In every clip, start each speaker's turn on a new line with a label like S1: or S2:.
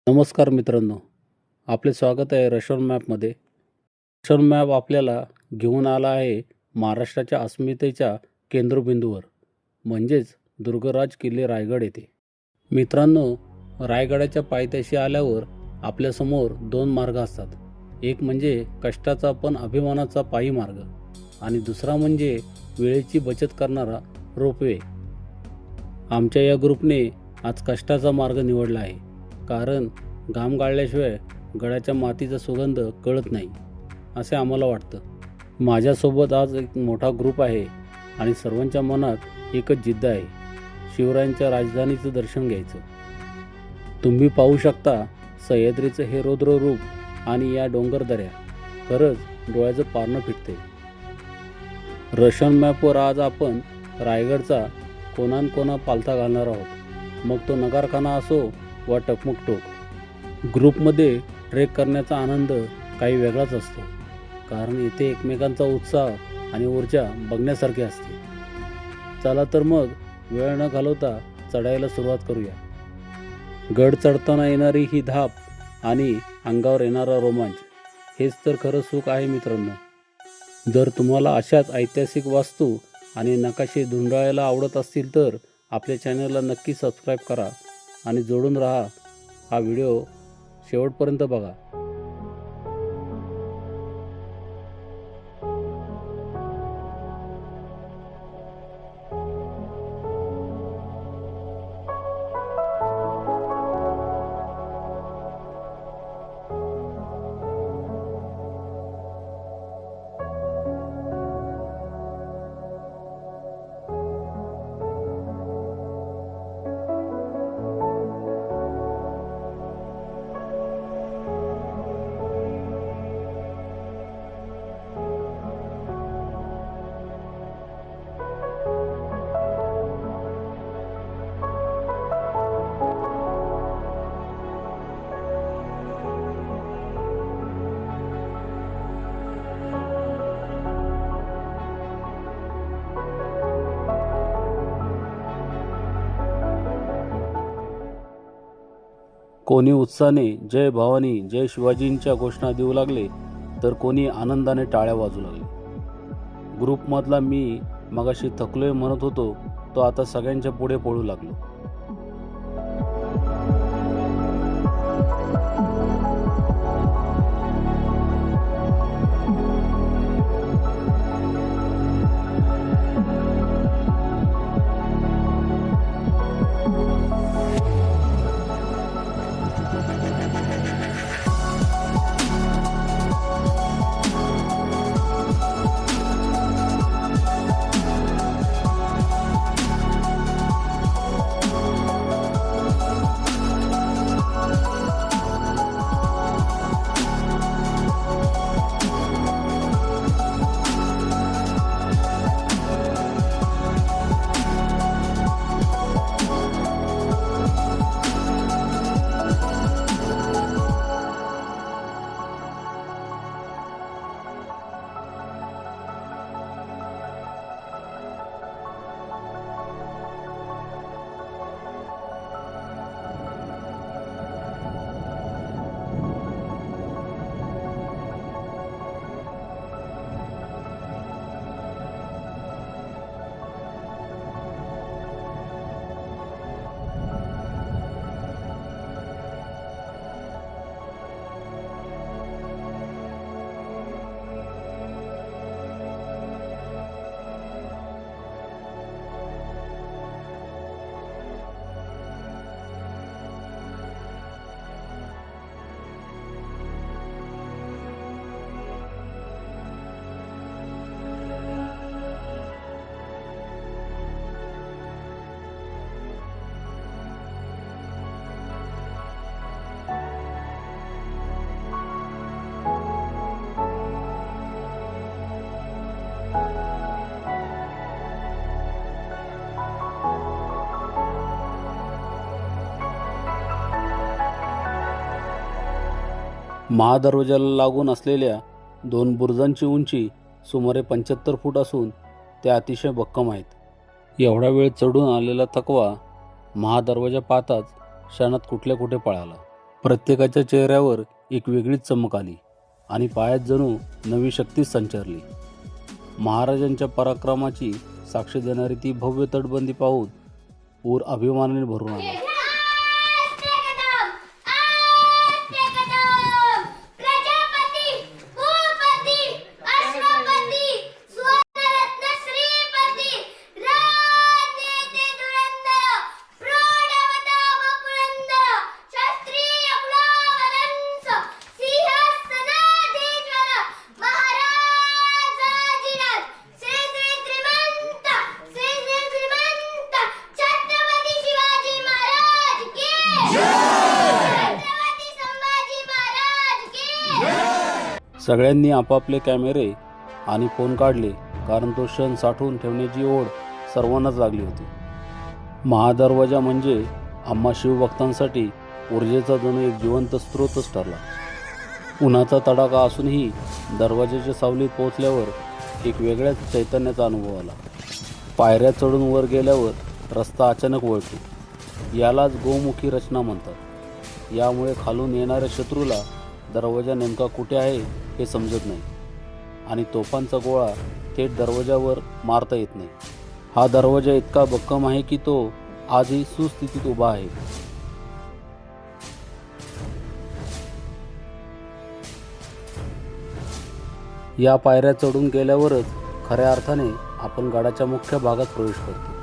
S1: नमस्कार मित्रांनो, आपले स्वागत आहे रशोन मॅपमध्ये. रशोन मॅप आपल्याला घेऊन आला आहे महाराष्ट्राच्या अस्मितेच्या केंद्रबिंदूवर, म्हणजेच दुर्गराज किल्ले रायगड येथे. मित्रांनो, रायगडाच्या पायथ्याशी आल्यावर आपल्यासमोर दोन मार्ग असतात. एक म्हणजे कष्टाचा पण अभिमानाचा पायी मार्ग आणि दुसरा म्हणजे वेळेची बचत करणारा रोपवे. आमच्या या ग्रुपने आज कष्टाचा मार्ग निवडला आहे, कारण घाम गाळल्याशिवाय गडाच्या मातीचा सुगंध कळत नाही असे आम्हाला वाटतं. माझ्यासोबत आज एक मोठा ग्रुप आहे आणि सर्वांच्या मनात एकच जिद्द आहे, शिवरायांच्या राजधानीचं दर्शन घ्यायचं. तुम्ही पाहू शकता सह्याद्रीचं हे रौद्र रूप आणि या डोंगरदऱ्या खरंच डोळ्याचं पारणं फिटते. रशोन मॅपवर आज आपण रायगडचा कोणानकोणा पालथा घालणार आहोत, मग तो नगारखाना असो वा टकमक टोक. ग्रुपमध्ये ट्रेक करण्याचा आनंद काही वेगळाच असतो, कारण इथे एकमेकांचा उत्साह आणि ऊर्जा बघण्यासारखी असते. चला तर मग वेळ न घालवता चढायला सुरुवात करूया. गड चढताना येणारी ही धाप आणि अंगावर येणारा रोमांच, हेच तर खरं सुख आहे मित्रांनो. जर तुम्हाला अशाच ऐतिहासिक वास्तू आणि नकाशे धुंडाळायला आवडत असतील तर आपल्या चॅनलला नक्की सबस्क्राईब करा आणि जोडून राहा. हा व्हिडिओ शेवटपर्यंत बघा. कोणी उत्साहाने जय भवानी जय शिवाजींच्या घोषणा देऊ लागले, तर कोणी आनंदाने टाळ्या वाजू लागले. ग्रुपमधला मी मगाशी थकलोय म्हणत होतो, तो आता सगळ्यांच्या पुढे पळू लागलो. महादरवाजाला लागून असलेल्या दोन बुरुजांची उंची सुमारे 75 फूट असून त्या अतिशय भक्कम आहेत. एवढा वेळ चढून आलेला थकवा महादरवाजा पाहताच क्षणात कुठल्या कुठे पळाला. प्रत्येकाच्या चेहऱ्यावर एक वेगळीच चमक आली आणि पायात जणू नवी शक्ती संचारली. महाराजांच्या पराक्रमाची साक्ष देणारी ती भव्य तटबंदी पाहून ऊर अभिमानाने भरून आला. सगळ्यांनी आपापले कॅमेरे आणि फोन काढले, कारण तो क्षण साठवून ठेवण्याची ओढ सर्वांनाच लागली होती. महादरवाजा म्हणजे आम्हा शिवभक्तांसाठी ऊर्जेचा जणू एक जिवंत स्रोतच ठरला. उन्हाचा तडाखा असूनही दरवाजाच्या सावलीत पोहोचल्यावर एक वेगळ्याच चैतन्याचा अनुभव आला. पायऱ्या चढून वर गेल्यावर रस्ता अचानक वळतो. यालाच गोमुखी रचना म्हणतात. यामुळे खालून येणाऱ्या शत्रूला दरवाजा नेमका कुठे आहे हे समजत नाही आणि तोफांचा गोळा थेट दरवाजावर मारता येत नाही. हा दरवाजा इतका भक्कम आहे की तो आजही सुस्थितीत उभा आहे. या पायऱ्या चढून गेल्यावरच खऱ्या अर्थाने आपण गडाच्या मुख्य भागात प्रवेश करतो.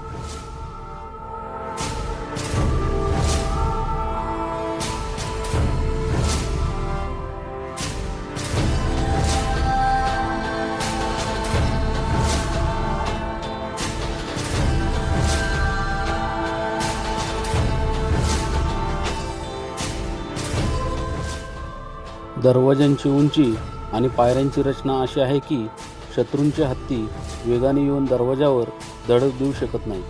S1: दरवाजांची उंची आणि पायऱ्यांची रचना अशी आहे की शत्रूंचे हत्ती वेगाने येऊन दरवाजावर धडक देऊ शकत नाही.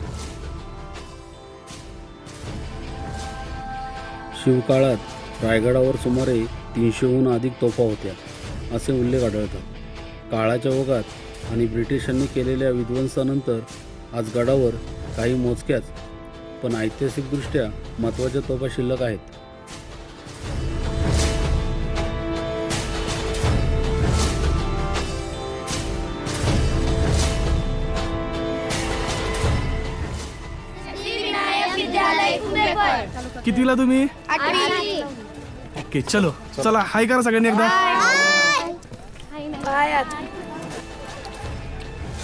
S1: शिवकाळात रायगडावर सुमारे 300हून अधिक तोफा होत्या असे उल्लेख आढळतात. काळाच्या ओघात आणि ब्रिटिशांनी केलेल्या विध्वंसानंतर आज गडावर काही मोजक्याच पण ऐतिहासिकदृष्ट्या महत्त्वाच्या तोफा शिल्लक आहेत.
S2: कितवीला तुम्ही? ओके, चलो चला हाय करा सगळ्यांनी एकदा.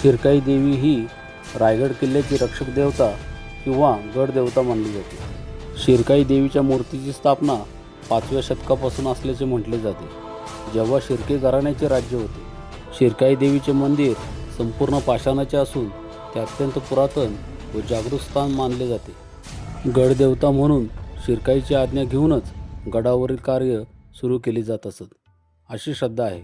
S1: शिरकाई देवी ही रायगड किल्ल्याची रक्षक देवता किंवा गड देवता मानली जाते. शिरकाई देवीच्या मूर्तीची स्थापना 5व्या शतकापासून असल्याचे म्हटले जाते, जेव्हा शिर्के घराण्याचे राज्य होते. शिरकाई देवीचे मंदिर संपूर्ण पाषाणाचे असून ते अत्यंत पुरातन व जागृत स्थान मानले जाते. गडदेवता म्हणून शिरकाईची आज्ञा घेऊनच गडावरील कार्य सुरू केले जात असत, अशी श्रद्धा आहे.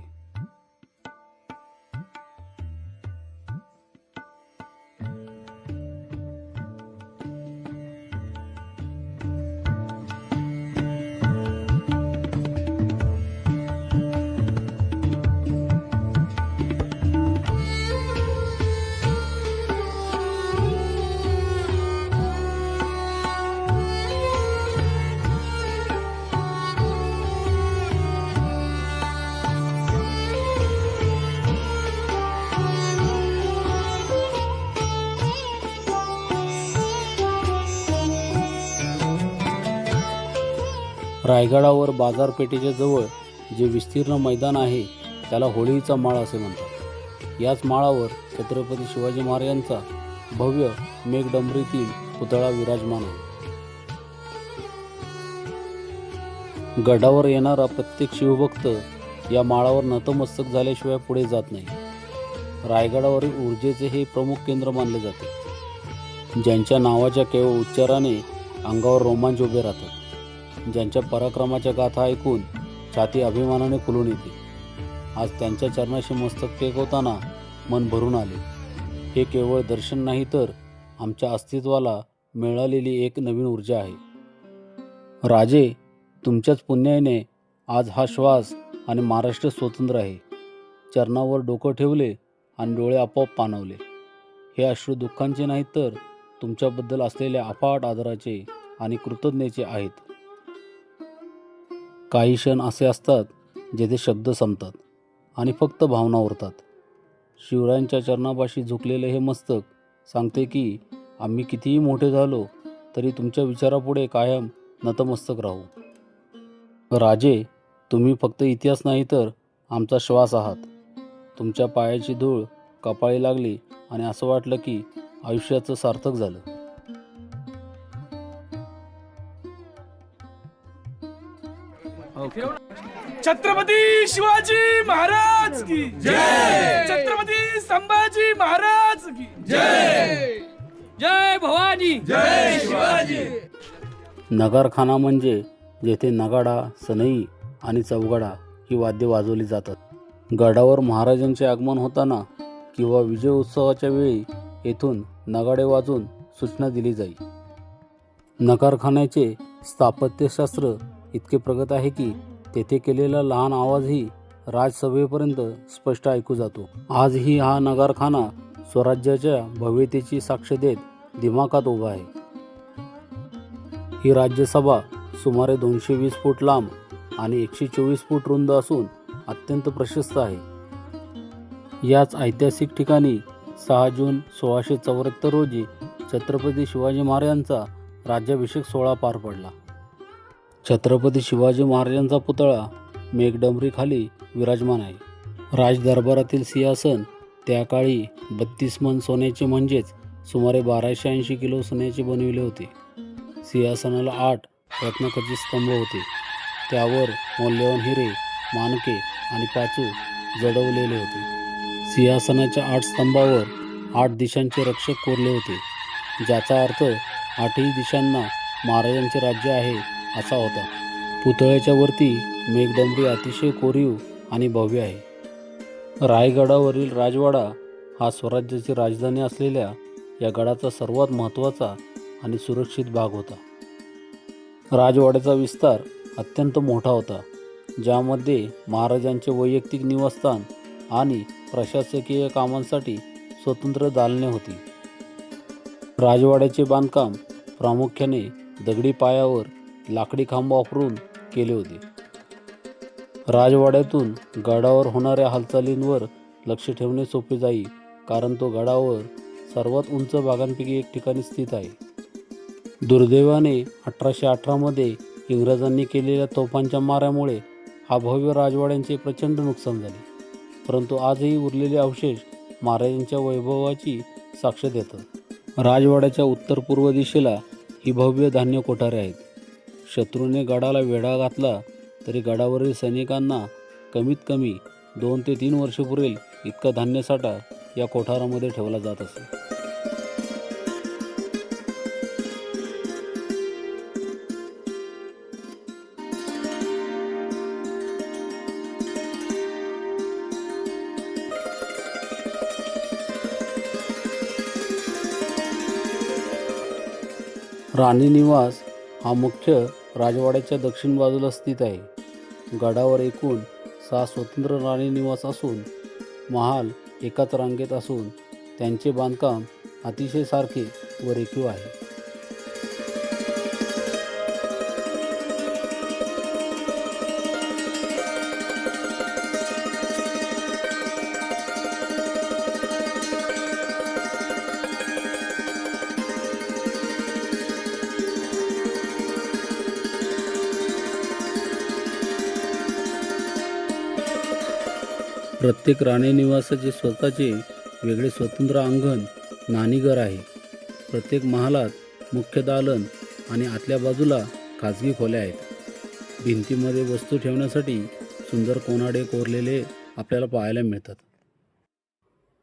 S1: रायगडावर बाजारपेठेच्या जवळ जे विस्तीर्ण मैदान आहे त्याला होळीचा माळ असे म्हणतात. याच माळावर छत्रपती शिवाजी महाराजांचा भव्य मेघडंबरीतील पुतळा विराजमान आहे. गडावर येणारा प्रत्येक शिवभक्त या माळावर नतमस्तक झाल्याशिवाय पुढे जात नाही. रायगडावरील ऊर्जेचे हे प्रमुख केंद्र मानले जाते, ज्यांच्या नावाच्या केवळ उच्चाराने अंगावर रोमांच उभे राहतात, ज्यांच्या पराक्रमाच्या गाथा ऐकून छाती अभिमानाने फुलून येते. आज त्यांच्या चरणाशी मस्तक टेकवताना मन भरून आले. हे केवळ दर्शन नाही तर आमच्या अस्तित्वाला मिळालेली एक नवीन ऊर्जा आहे. राजे, तुमच्याच पुण्याने आज हा श्वास आणि महाराष्ट्र स्वतंत्र आहे. चरणावर डोकं ठेवले आणि डोळे आपोआप पाणावले. हे अश्रू दुःखांचे नाहीत तर तुमच्याबद्दल असलेल्या अफाट आदराचे आणि कृतज्ञतेचे आहेत. काही क्षण असे असतात जेथे शब्द संपतात आणि फक्त भावना उरतात. शिवरायांच्या चरणापाशी झुकलेले हे मस्तक सांगते की आम्ही कितीही मोठे झालो तरी तुमच्या विचारापुढे कायम नतमस्तक राहू. राजे, तुम्ही फक्त इतिहास नाही तर आमचा श्वास आहात. तुमच्या पायाची धूळ कपाळी लागली आणि असं वाटलं की आयुष्याचं सार्थक झालं.
S2: छत्रपती शिवाजी महाराज की जय. छत्रपती संभाजी महाराज की जय.
S3: जय भवानी.
S2: जय शिवाजी.
S1: नगारखाना म्हणजे जेथे नगाडा, सनई आणि चौघडा ही वाद्ये वाजवली जातात. गडावर महाराजांचे आगमन होताना किंवा विजय उत्सवाच्या वेळी येथून नगाडे वाजून सूचना दिली जाई. नगारखान्याचे स्थापत्यशास्त्र इतके प्रगत आहे की तेथे केलेला लहान आवाजही राजसभेपर्यंत स्पष्ट ऐकू जातो. आजही हा नगारखाना स्वराज्याच्या भव्यतेची साक्ष देत दिमाखात उभा आहे. ही राज्यसभा सुमारे 220 फूट लांब आणि 124 फूट रुंद असून अत्यंत प्रशस्त आहे. याच ऐतिहासिक ठिकाणी 6 जून 1674 रोजी छत्रपती शिवाजी महाराजांचा राज्याभिषेक सोहळा पार पडला. छत्रपती शिवाजी महाराजांचा पुतळा मेघडंबरीखाली विराजमान आहे. राजदरबारातील सिंहासन त्या काळी 32 मन सोन्याचे म्हणजेच सुमारे 1280 किलो सोन्याचे बनविले होते. सिंहासनाला 8 रत्नखचित स्तंभ होते. त्यावर मौल्यवान हिरे, माणके आणि पाचू जडवलेले होते. सिंहासनाच्या 8 स्तंभावर 8 दिशांचे रक्षक कोरले होते, ज्याचा अर्थ 8ही दिशांना महाराजांचे राज्य आहे असा होता. पुतळ्याच्या वरती मेघडंबरी अतिशय कोरीव आणि भव्य आहे. रायगडावरील राजवाडा हा स्वराज्याची राजधानी असलेल्या या गडाचा सर्वात महत्त्वाचा आणि सुरक्षित भाग होता. राजवाड्याचा विस्तार अत्यंत मोठा होता, ज्यामध्ये महाराजांचे वैयक्तिक निवासस्थान आणि प्रशासकीय कामांसाठी स्वतंत्र दालने होती. राजवाड्याचे बांधकाम प्रामुख्याने दगडी पायावर लाकडी खांब वापरून केले होते. राजवाड्यातून गडावर होणाऱ्या हालचालींवर लक्ष ठेवणे सोपे जाईल, कारण तो गडावर सर्वात उंच भागांपैकी एक ठिकाणी स्थित आहे. दुर्दैवाने 1818 मध्ये इंग्रजांनी केलेल्या तोफांच्या माऱ्यामुळे हा भव्य राजवाड्यांचे प्रचंड नुकसान झाले, परंतु आजही उरलेले अवशेष महाराजांच्या वैभवाची साक्ष देतात. राजवाड्याच्या उत्तर पूर्व दिशेला ही भव्य धान्य कोठारे आहेत. शत्रूने गडाला वेढा घातला तरी गडावरील सैनिकांना कमीत कमी 2 ते 3 वर्ष पुरेल इतका धान्यसाठा या कोठारामध्ये ठेवला जात असे. राणी निवास हा मुख्य राजवाड्याच्या दक्षिण बाजूला स्थित आहे. गडावर एकूण 6 स्वतंत्र राणी निवास असून महाल एकाच रांगेत असून त्यांचे बांधकाम अतिशय सारखे व रेखीव आहे. प्रत्येक राणी निवासाचे स्वतःचे वेगळे स्वतंत्र अंगण, न्हाणीघर आहे. प्रत्येक महालात मुख्य दालन आणि आतल्या बाजूला खाजगी खोल्या आहेत. भिंतीमध्ये वस्तू ठेवण्यासाठी सुंदर कोनाडे कोरलेले आपल्याला पाहायला मिळतात.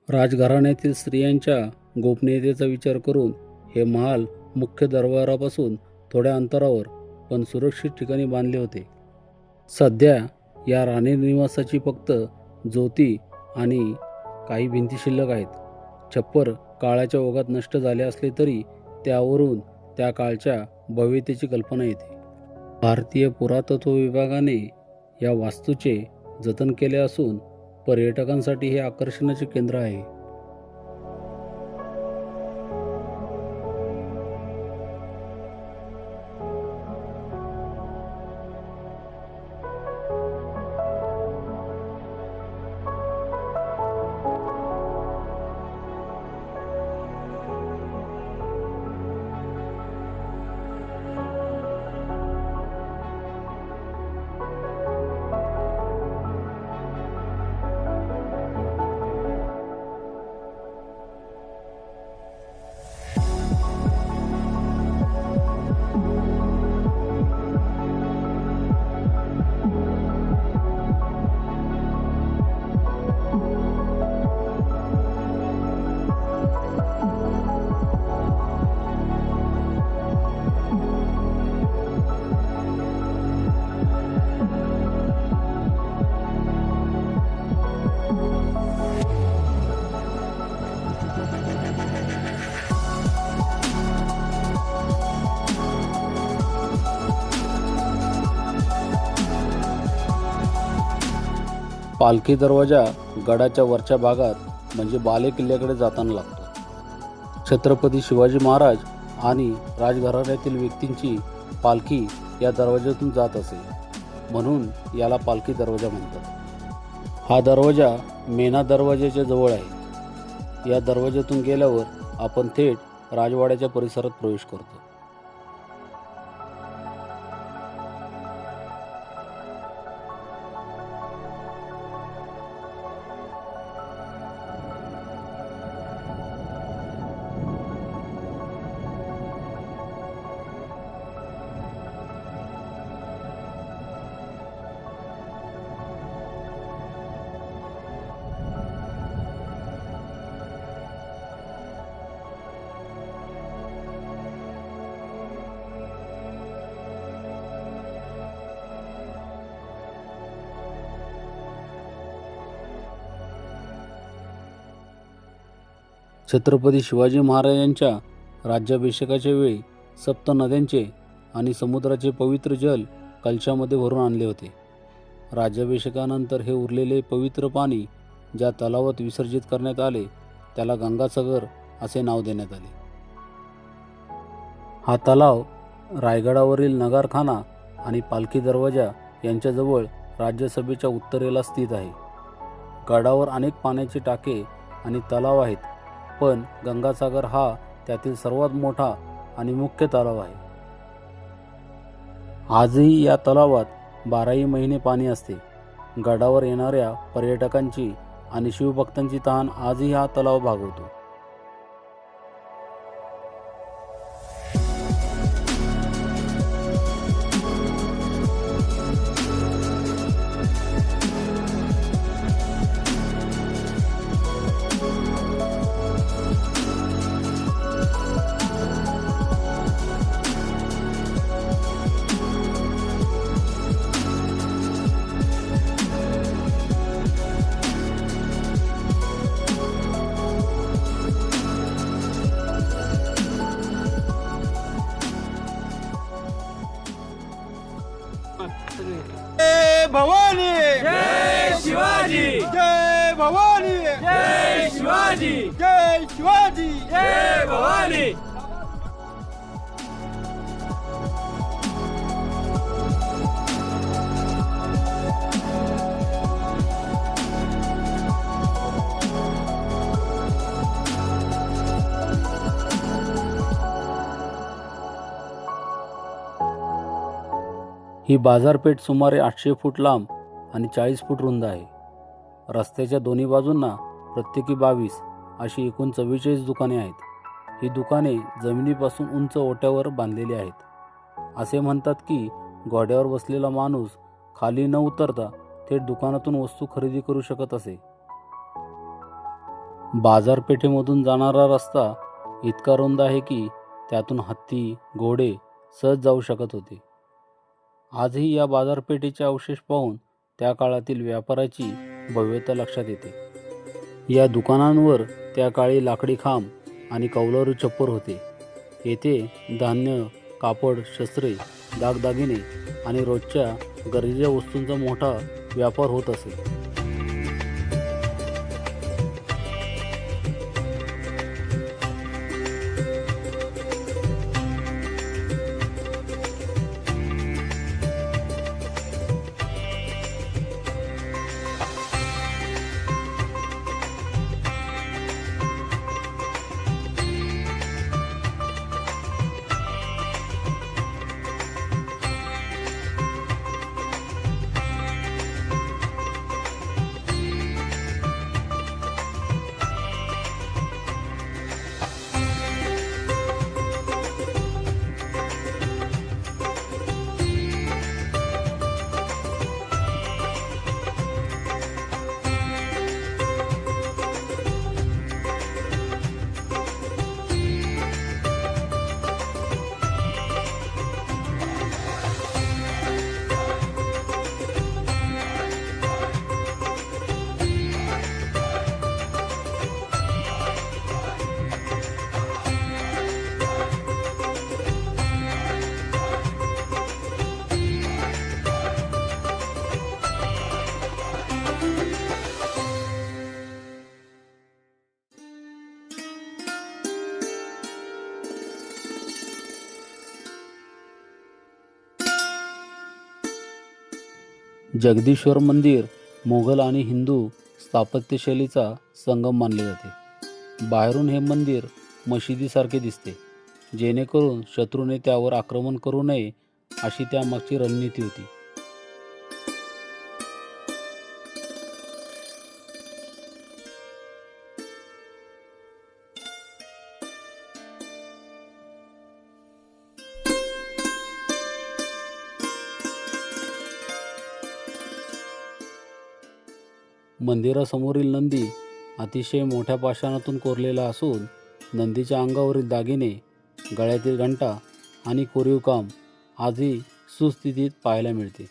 S1: राजघराण्यातील स्त्रियांच्या गोपनीयतेचा विचार करून हे महाल मुख्य दरबारापासून थोड्या अंतरावर पण सुरक्षित ठिकाणी बांधले होते. सध्या या राणी निवासाची फक्त ज्योती आणि काही भिंती शिल्लक आहेत. छप्पर काळाच्या ओघात नष्ट झाले असले तरी त्यावरून त्या काळच्या भव्यतेची कल्पना येते. भारतीय पुरातत्व विभागाने या वास्तूचे जतन केले असून पर्यटकांसाठी हे आकर्षणाचे केंद्र आहे. पालखी दरवाजा गडाच्या वरच्या भागात म्हणजे बाले किल्ल्याकडे जाताना लागतो. छत्रपती शिवाजी महाराज आणि राजघराण्यातील व्यक्तींची पालखी या दरवाज्यातून जात असे, म्हणून याला पालखी दरवाजा म्हणतात. हा दरवाजा मेना दरवाजाच्या जवळ आहे. या दरवाज्यातून गेल्यावर आपण थेट राजवाड्याच्या परिसरात प्रवेश करतो. छत्रपती शिवाजी महाराजांच्या राज्याभिषेकाच्या वेळी सप्त नद्यांचे आणि समुद्राचे पवित्र जल कलशामध्ये भरून आणले होते. राज्याभिषेकानंतर हे उरलेले पवित्र पाणी ज्या तलावात विसर्जित करण्यात आले त्याला गंगासागर असे नाव देण्यात आले. हा तलाव रायगडावरील नगारखाना आणि पालखी दरवाजा यांच्याजवळ राज्यसभेच्या उत्तरेला स्थित आहे. गडावर अनेक पाण्याचे टाके आणि तलाव आहेत, पण गंगासागर हा त्यातील सर्वात मोठा आणि मुख्य तलाव आहे. आजही या तलावात 12ही महिने पाणी असते. गडावर येणाऱ्या पर्यटकांची आणि शिवभक्तांची तहान आजही हा तलाव भागवतो.
S4: जय भवानी,
S3: जय शिवाजी,
S4: जय भवानी,
S3: जय शिवाजी,
S4: जय शिवाजी.
S3: जय भवानी.
S1: ही बाजारपेठ सुमारे 800 फूट लांब आणि 40 फूट रुंद आहे. रस्त्याच्या दोन्ही बाजूंना प्रत्येकी 22 अशी एकूण 44 दुकाने आहेत. ही दुकाने जमिनीपासून उंच ओट्यावर बांधलेली आहेत. असे म्हणतात की घोड्यावर बसलेला माणूस खाली न उतरता थेट दुकानातून वस्तू खरेदी करू शकत असे. बाजारपेठेमधून जाणारा रस्ता इतका रुंद आहे की त्यातून हत्ती, घोडे सहज जाऊ शकत होते. आजही या बाजारपेठेचे अवशेष पाहून त्या काळातील व्यापाराची भव्यता लक्षात येते. या दुकानांवर त्या काळी लाकडी खांब आणि कौलारू छप्पर होते. येथे धान्य, कापड, शस्त्रे, दागदागिने आणि रोजच्या गरजेच्या वस्तूंचा मोठा व्यापार होत असे. जगदीश्वर मंदिर मोगल आणि हिंदू स्थापत्यशैलीचा संगम मानले जाते. बाहेरून हे मंदिर मशिदीसारखे दिसते, जेणेकरून शत्रूने त्यावर आक्रमण करू नये अशी त्यामागची रणनीती होती. मंदिरासमोरील नंदी अतिशय मोठ्या पाषाणातून कोरलेला असून नंदीच्या अंगावरील दागिने, गळ्यातील घंटा आणि कोरीव काम आजही सुस्थितीत पाहायला मिळते.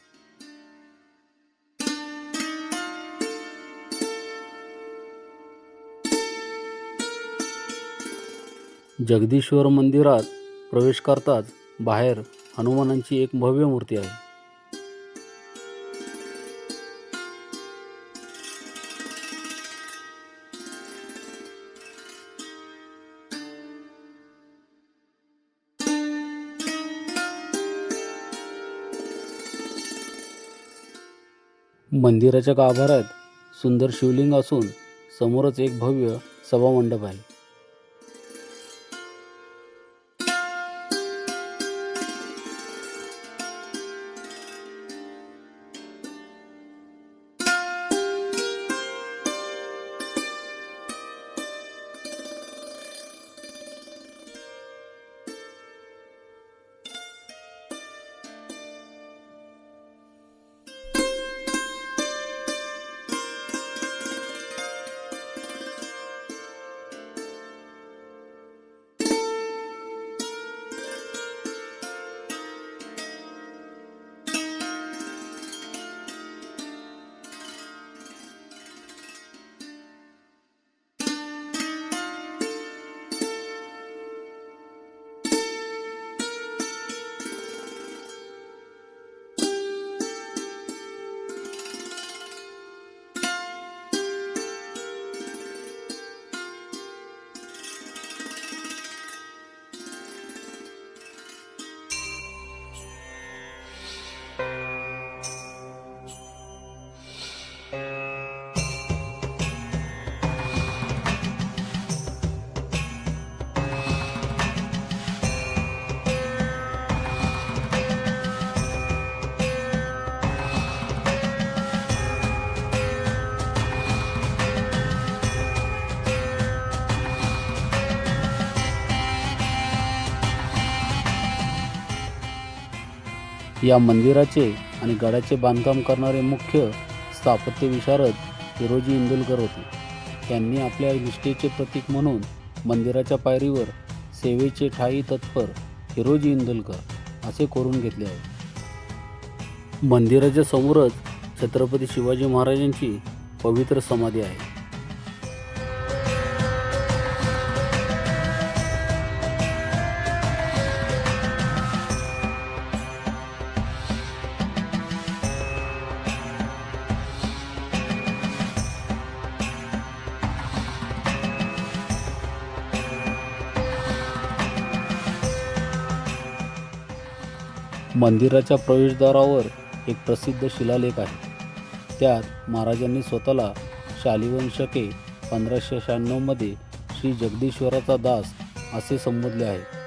S1: जगदीश्वर मंदिरात प्रवेश करताच बाहेर हनुमानांची एक भव्य मूर्ती आहे. मंदिराच्या गाभाऱ्यात सुंदर शिवलिंग असून समोरच एक भव्य सभामंडप आहे. या मंदिराचे आणि गडाचे बांधकाम करणारे मुख्य स्थापत्य विशारद हिरोजी इंदुलकर होते. त्यांनी आपल्या निष्ठेचे प्रतीक म्हणून मंदिराच्या पायरीवर सेवेचे ठायी तत्पर हिरोजी इंदुलकर असे कोरून घेतले आहे. मंदिराच्या समोरच छत्रपती शिवाजी महाराजांची पवित्र समाधी आहे. मंदिराच्या प्रवेशद्वारावर एक प्रसिद्ध शिलालेख आहे. त्यात महाराजांनी स्वतःला शालिवाहन शके 1596 मध्ये श्री जगदीश्वराचा दास असे संबोधले आहे.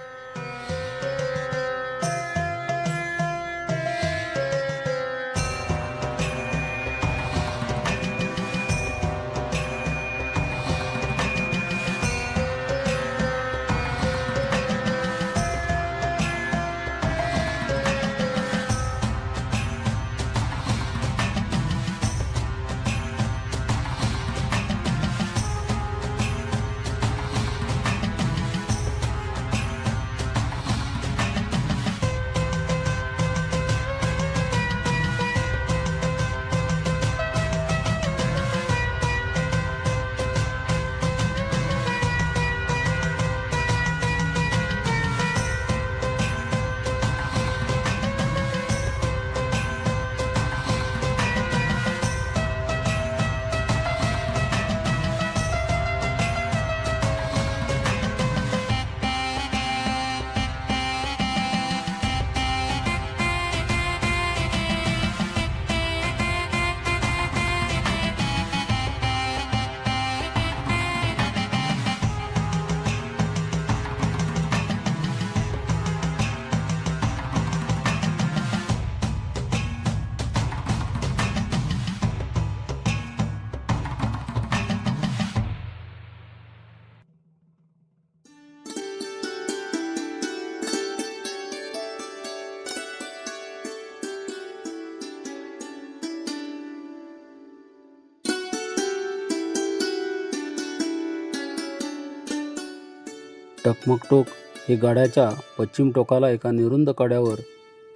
S1: टकमक टोक हे गडाच्या पश्चिम टोकाला एका निरुंद कड्यावर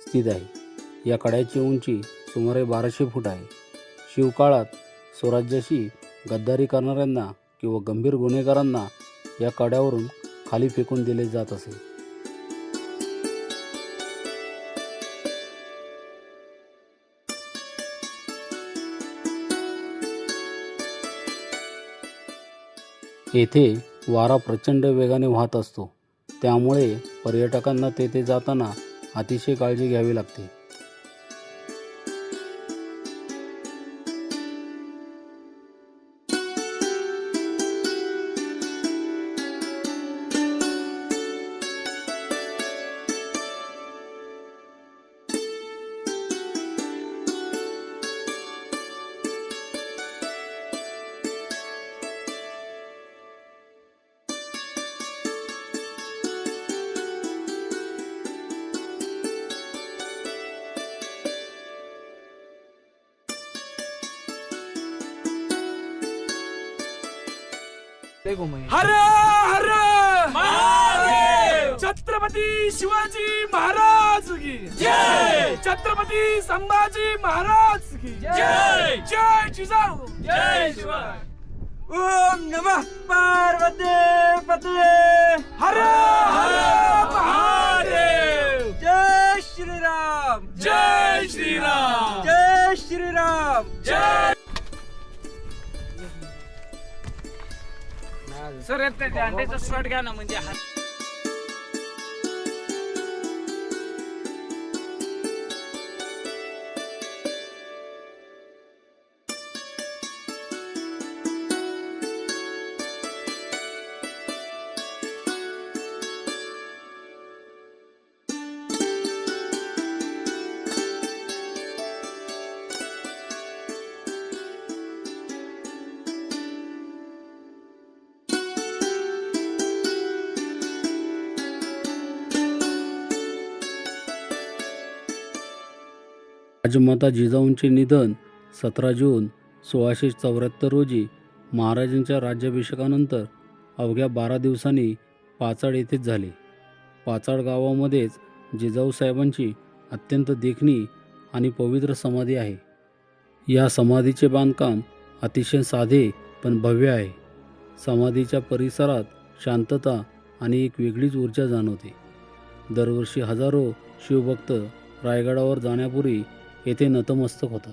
S1: स्थित आहे. या कड्याची उंची सुमारे 1200 फूट आहे. शिवकाळात स्वराज्याशी गद्दारी करणाऱ्यांना किंवा गंभीर गुन्हेगारांना या कड्यावरून खाली फेकून दिले जात असे. येथे वारा प्रचंड वेगाने वाहत असतो, त्यामुळे पर्यटकांना तेथे जाताना अतिशय काळजी घ्यावी लागते.
S2: हर हर महादेव. छत्रपती शिवाजी महाराज की जय. छत्रपती संभाजी महाराज की जय. जय जिजाऊ. जय शिवाजी.
S4: ओम नमः पार्वती पते.
S2: हर हर महादेव.
S4: जय श्रीराम.
S2: जय श्रीराम.
S4: जय श्रीराम.
S2: जय.
S5: सर अंड्याचा शॉट घ्या ना म्हणजे
S1: राजमाता जिजाऊंचे निधन 17 जून 1674 रोजी महाराजांच्या राज्याभिषेकानंतर अवघ्या 12 दिवसांनी पाचाड येथेच झाले. पाचाड गावामध्येच जिजाऊ साहेबांची अत्यंत देखणी आणि पवित्र समाधी आहे. या समाधीचे बांधकाम अतिशय साधे पण भव्य आहे. समाधीच्या परिसरात शांतता आणि एक वेगळीच ऊर्जा जाणवते. दरवर्षी हजारो शिवभक्त रायगडावर जाण्यापूर्वी येथे नतमस्तक होतात.